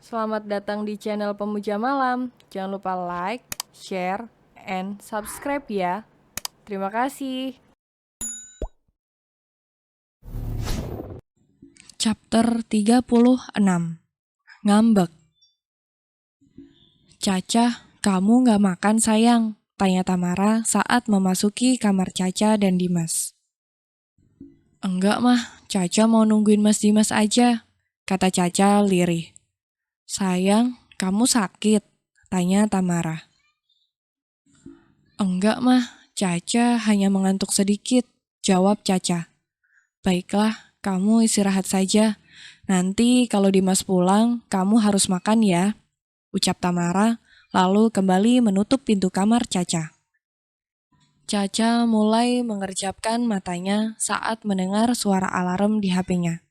Selamat datang di channel Pemuja Malam. Jangan lupa like, share, and subscribe ya. Terima kasih. Chapter 36. Ngambek. Caca, kamu gak makan sayang? Tanya Tamara saat memasuki kamar Caca dan Dimas. Enggak mah, Caca mau nungguin Mas Dimas aja, kata Caca lirih. Sayang, kamu sakit? Tanya Tamara. Enggak mah, Caca hanya mengantuk sedikit, jawab Caca. Baiklah, kamu istirahat saja. Nanti kalau Dimas pulang, kamu harus makan ya, ucap Tamara, lalu kembali menutup pintu kamar Caca. Caca mulai mengerjapkan matanya saat mendengar suara alarm di HP-nya.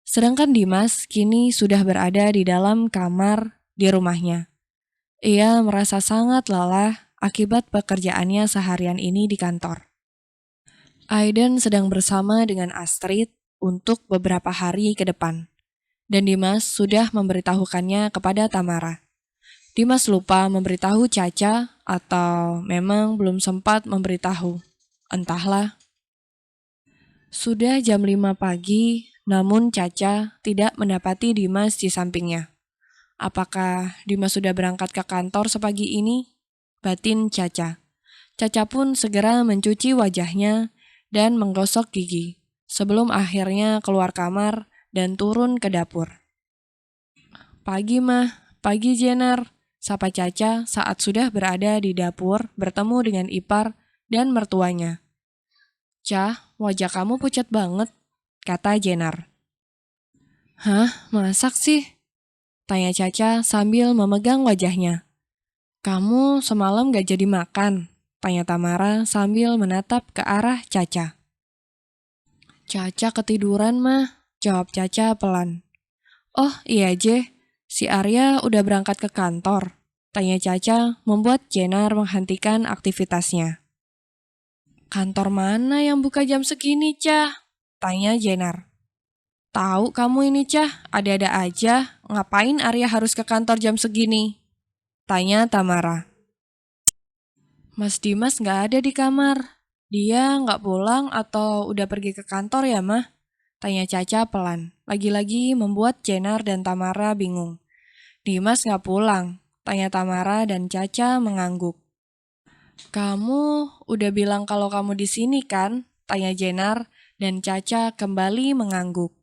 Sedangkan Dimas kini sudah berada di dalam kamar di rumahnya. Ia merasa sangat lelah akibat pekerjaannya seharian ini di kantor. Aiden sedang bersama dengan Astrid untuk beberapa hari ke depan, dan Dimas sudah memberitahukannya kepada Tamara. Dimas lupa memberitahu Caca atau memang belum sempat memberitahu. Entahlah. Sudah jam 5 pagi, namun Caca tidak mendapati Dimas di sampingnya. Apakah Dimas sudah berangkat ke kantor sepagi ini? Batin Caca. Caca pun segera mencuci wajahnya dan menggosok gigi, sebelum akhirnya keluar kamar dan turun ke dapur. Pagi mah, pagi Jenner, sapa Caca saat sudah berada di dapur bertemu dengan ipar dan mertuanya. Cah, wajah kamu pucat banget, kata Jenner. Hah, masak sih? Tanya Caca sambil memegang wajahnya. Kamu semalam gak jadi makan? Tanya Tamara sambil menatap ke arah Caca. Caca ketiduran mah, jawab Caca pelan. Oh iya Je, si Arya udah berangkat ke kantor. Tanya Caca membuat Jenner menghentikan aktivitasnya. Kantor mana yang buka jam segini, Cah? Tanya Jenner. Tahu kamu ini, Cah, ada-ada aja. Ngapain Arya harus ke kantor jam segini? Tanya Tamara. Mas Dimas gak ada di kamar. Dia gak pulang atau udah pergi ke kantor ya, Mah? Tanya Caca pelan. Lagi-lagi membuat Jenner dan Tamara bingung. Dimas gak pulang? Tanya Tamara dan Caca mengangguk. Kamu udah bilang kalau kamu di sini kan? Tanya Jenner dan Caca kembali mengangguk.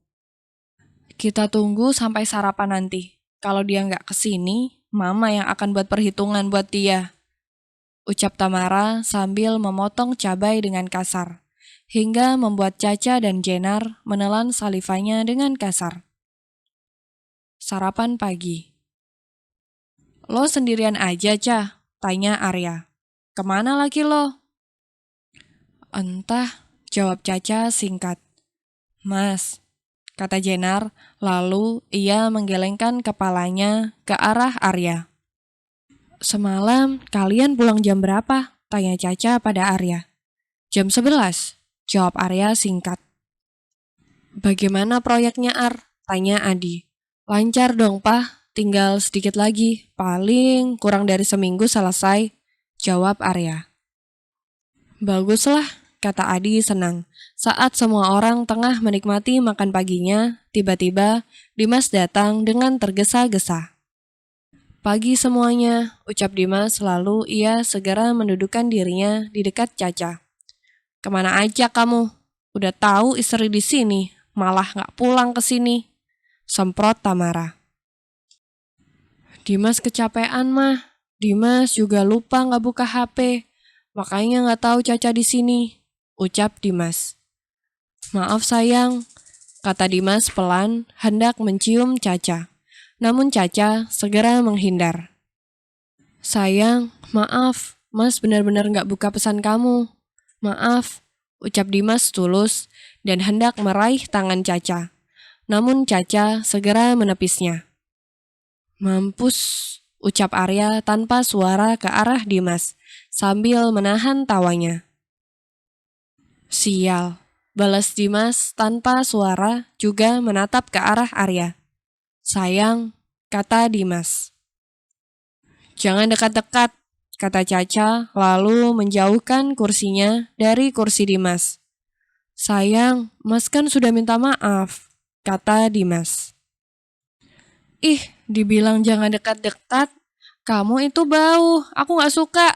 Kita tunggu sampai sarapan nanti. Kalau dia nggak kesini, Mama yang akan buat perhitungan buat dia. Ucap Tamara sambil memotong cabai dengan kasar, hingga membuat Caca dan Jenner menelan salivanya dengan kasar. Sarapan pagi. Lo sendirian aja, Cah? Tanya Arya. Kemana lagi lo? Entah, jawab Caca singkat. Mas, kata Jenner, lalu ia menggelengkan kepalanya ke arah Arya. Semalam kalian pulang jam berapa? Tanya Caca pada Arya. Jam 11, jawab Arya singkat. Bagaimana proyeknya Ar? Tanya Adi. Lancar dong Pak, tinggal sedikit lagi, paling kurang dari seminggu selesai, jawab Arya. Baguslah, kata Adi senang. Saat semua orang tengah menikmati makan paginya, tiba-tiba Dimas datang dengan tergesa-gesa. Pagi semuanya, ucap Dimas lalu ia segera mendudukkan dirinya di dekat Caca. Kemana aja kamu? Udah tahu istri di sini, malah gak pulang ke sini. Semprot Tamara. Dimas kecapean mah. Dimas juga lupa gak buka HP. Makanya gak tahu Caca di sini, ucap Dimas. Maaf sayang, kata Dimas pelan hendak mencium Caca. Namun Caca segera menghindar. Sayang, maaf, Mas benar-benar gak buka pesan kamu. Maaf, ucap Dimas tulus dan hendak meraih tangan Caca. Namun Caca segera menepisnya. Mampus, ucap Arya tanpa suara ke arah Dimas, sambil menahan tawanya. Sial, balas Dimas tanpa suara juga menatap ke arah Arya. Sayang, kata Dimas. Jangan dekat-dekat, kata Caca lalu menjauhkan kursinya dari kursi Dimas. Sayang, Mas kan sudah minta maaf, kata Dimas. Ih, dibilang jangan dekat-dekat, kamu itu bau, aku gak suka,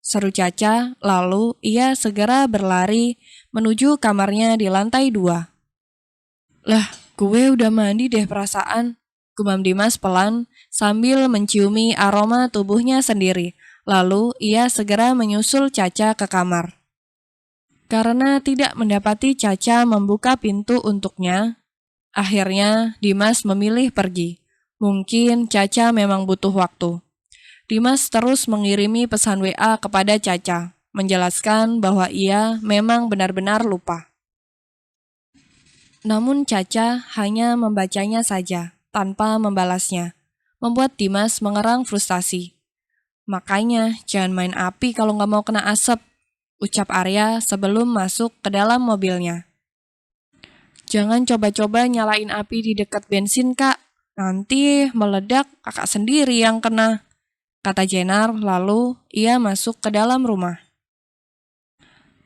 seru Caca, lalu ia segera berlari menuju kamarnya di lantai 2. Lah, gue udah mandi deh perasaan, gumam Dimas pelan sambil menciumi aroma tubuhnya sendiri, lalu ia segera menyusul Caca ke kamar. Karena tidak mendapati Caca membuka pintu untuknya, akhirnya Dimas memilih pergi. Mungkin Caca memang butuh waktu. Dimas terus mengirimi pesan WA kepada Caca, menjelaskan bahwa ia memang benar-benar lupa. Namun Caca hanya membacanya saja, tanpa membalasnya, membuat Dimas mengerang frustasi. Makanya jangan main api kalau nggak mau kena asap, ucap Arya sebelum masuk ke dalam mobilnya. Jangan coba-coba nyalain api di dekat bensin, Kak. Nanti meledak, kakak sendiri yang kena, kata Jenar, lalu ia masuk ke dalam rumah.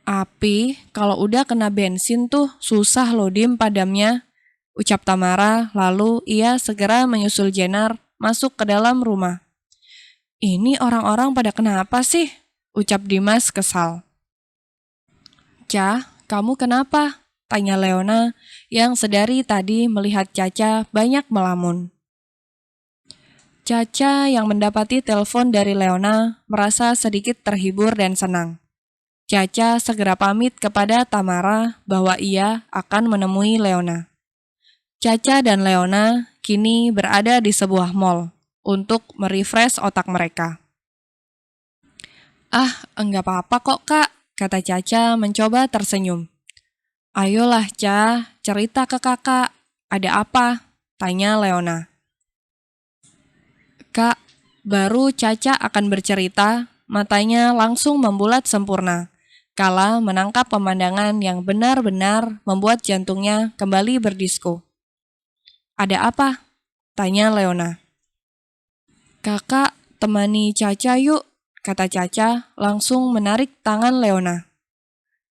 Api, kalau udah kena bensin tuh susah loh Dim padamnya, ucap Tamara, lalu ia segera menyusul Jenar masuk ke dalam rumah. Ini orang-orang pada kenapa sih? Ucap Dimas kesal. Cah, kamu kenapa? Tanya Leona yang sedari tadi melihat Caca banyak melamun. Caca yang mendapati telepon dari Leona merasa sedikit terhibur dan senang. Caca segera pamit kepada Tamara bahwa ia akan menemui Leona. Caca dan Leona kini berada di sebuah mall untuk merefresh otak mereka. Ah, enggak apa-apa kok Kak, kata Caca mencoba tersenyum. Ayolah Ca, cerita ke kakak, ada apa? Tanya Leona. Kak, baru Caca akan bercerita, matanya langsung membulat sempurna, kala menangkap pemandangan yang benar-benar membuat jantungnya kembali berdisko. Ada apa? Tanya Leona. Kakak, temani Caca yuk, kata Caca langsung menarik tangan Leona.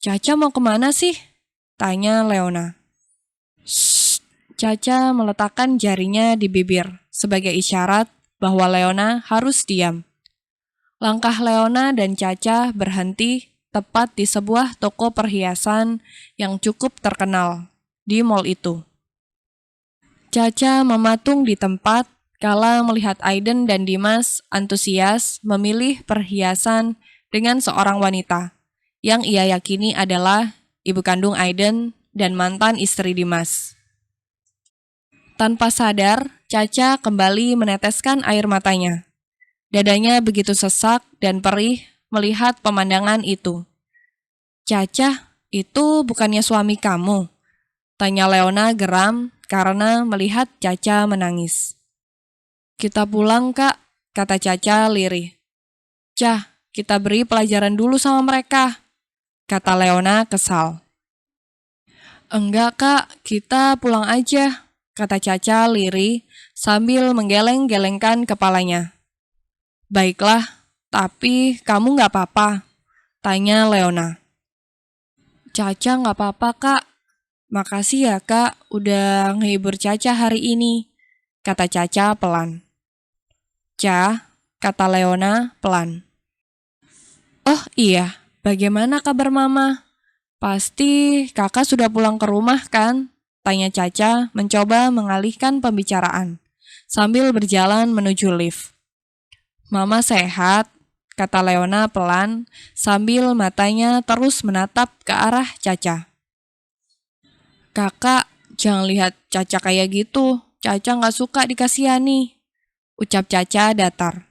Caca mau kemana sih? Tanya Leona. Shh, Caca meletakkan jarinya di bibir sebagai isyarat bahwa Leona harus diam. Langkah Leona dan Caca berhenti tepat di sebuah toko perhiasan yang cukup terkenal di mall itu. Caca mematung di tempat kala melihat Aiden dan Dimas antusias memilih perhiasan dengan seorang wanita yang ia yakini adalah ibu kandung Aiden dan mantan istri Dimas. Tanpa sadar, Caca kembali meneteskan air matanya. Dadanya begitu sesak dan perih melihat pemandangan itu. Caca, itu bukannya suami kamu? Tanya Leona geram karena melihat Caca menangis. Kita pulang Kak, kata Caca lirih. Cah, kita beri pelajaran dulu sama mereka, kata Leona kesal. Enggak Kak, kita pulang aja, kata Caca lirih sambil menggeleng-gelengkan kepalanya. Baiklah, tapi kamu gak apa-apa, tanya Leona. Caca gak apa-apa Kak, makasih ya Kak udah ngehibur Caca hari ini, kata Caca pelan. Ca, kata Leona pelan. Oh iya, bagaimana kabar Mama? Pasti kakak sudah pulang ke rumah kan? Tanya Caca mencoba mengalihkan pembicaraan sambil berjalan menuju lift. Mama sehat, kata Leona pelan sambil matanya terus menatap ke arah Caca. Kakak, jangan lihat Caca kayak gitu. Caca gak suka dikasihani, ucap Caca datar.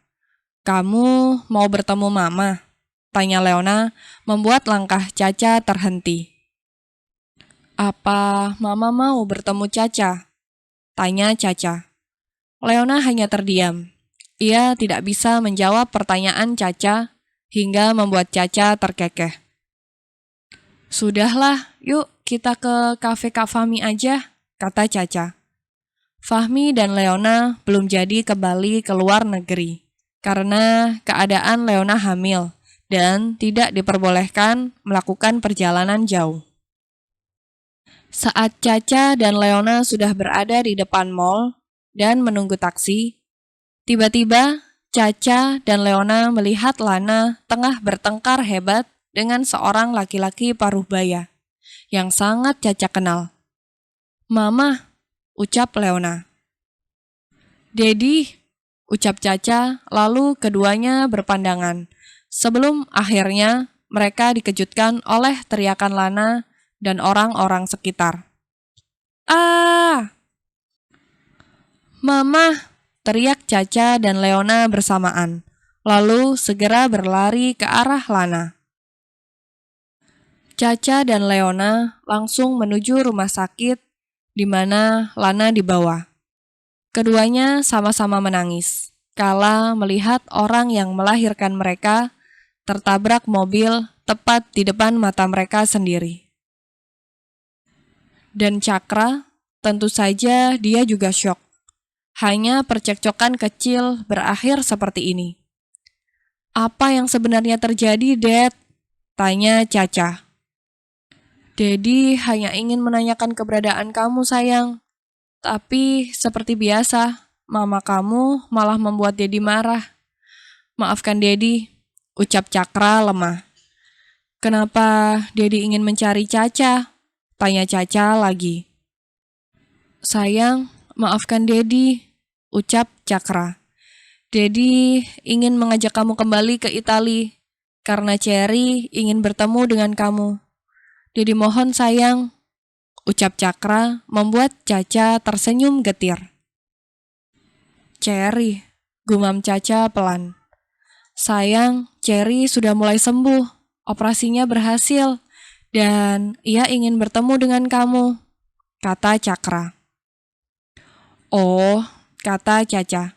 Kamu mau bertemu Mama? Tanya Leona membuat langkah Caca terhenti. Apa Mama mau bertemu Caca? Tanya Caca. Leona hanya terdiam. Ia tidak bisa menjawab pertanyaan Caca hingga membuat Caca terkekeh. Sudahlah, yuk kita ke kafe Kak Fami aja, kata Caca. Fahmi dan Leona belum jadi kembali ke luar negeri karena keadaan Leona hamil dan tidak diperbolehkan melakukan perjalanan jauh. Saat Caca dan Leona sudah berada di depan mall dan menunggu taksi, tiba-tiba Caca dan Leona melihat Lana tengah bertengkar hebat dengan seorang laki-laki paruh baya yang sangat Caca kenal. "Mama," ucap Leona. "Dedi," ucap Caca, lalu keduanya berpandangan. Sebelum akhirnya mereka dikejutkan oleh teriakan Lana dan orang-orang sekitar. "Ah! Mama!" teriak Caca dan Leona bersamaan, lalu segera berlari ke arah Lana. Caca dan Leona langsung menuju rumah sakit di mana Lana dibawa. Keduanya sama-sama menangis kala melihat orang yang melahirkan mereka tertabrak mobil tepat di depan mata mereka sendiri. Dan Cakra, tentu saja dia juga syok. Hanya percekcokan kecil berakhir seperti ini. "Apa yang sebenarnya terjadi, Dad?" tanya Caca. "Dedi hanya ingin menanyakan keberadaan kamu, sayang. Tapi seperti biasa, mama kamu malah membuat Dedi marah. Maafkan Dedi," ucap Cakra lemah. "Kenapa Dedi ingin mencari Caca?" tanya Caca lagi. "Sayang, maafkan Dedi," ucap Cakra. "Dedi ingin mengajak kamu kembali ke Itali karena Cherry ingin bertemu dengan kamu. Dedi mohon sayang," ucap Cakra membuat Caca tersenyum getir. "Cherry," gumam Caca pelan. "Sayang, Cherry sudah mulai sembuh, operasinya berhasil, dan ia ingin bertemu dengan kamu," kata Cakra. "Oh," kata Caca.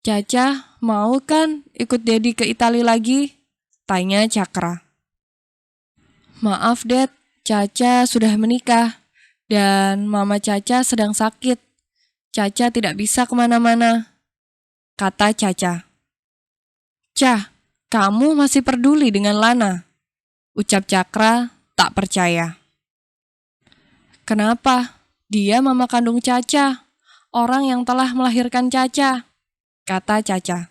"Caca mau kan ikut Dedi ke Itali lagi?" tanya Cakra. "Maaf, Dad, Caca sudah menikah, dan Mama Caca sedang sakit. Caca tidak bisa kemana-mana," kata Caca. "Cah, kamu masih peduli dengan Lana?" ucap Cakra tak percaya. "Kenapa? Dia mama kandung Caca, orang yang telah melahirkan Caca," kata Caca.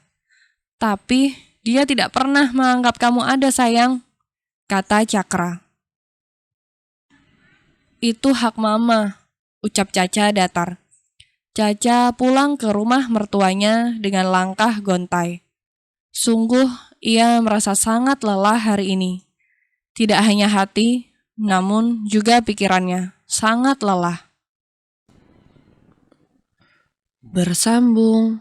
"Tapi dia tidak pernah menganggap kamu ada, sayang," kata Cakra. "Itu hak mama," ucap Caca datar. Caca pulang ke rumah mertuanya dengan langkah gontai. Sungguh, ia merasa sangat lelah hari ini. Tidak hanya hati, namun juga pikirannya sangat lelah. Bersambung.